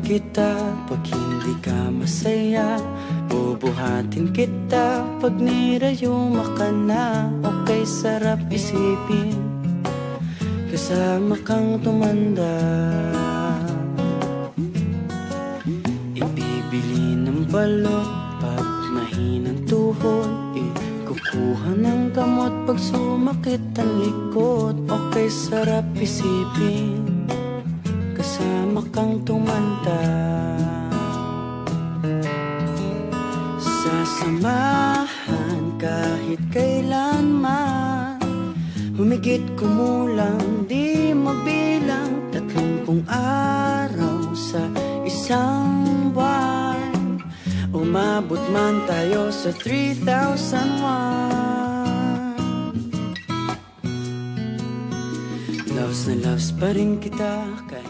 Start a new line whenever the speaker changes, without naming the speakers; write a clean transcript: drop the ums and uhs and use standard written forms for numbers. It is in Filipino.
kita pag hindi ka masaya. Bubuhatin kita pag nirayuma ka na. Okay, sarap isipin kasama kang tumanda. Ibibili ng balot pag mahinang tuhod. Kukuha ng gamot pag sumakit ang likod. Okay, sarap isipin kasama kang tumanda. Sasamahan kahit kailanman. Humigit kumulang di mabilang 30 araw sa isang buwan. Umabot man tayo sa 3,001. Loves na loves pa rin kita kahit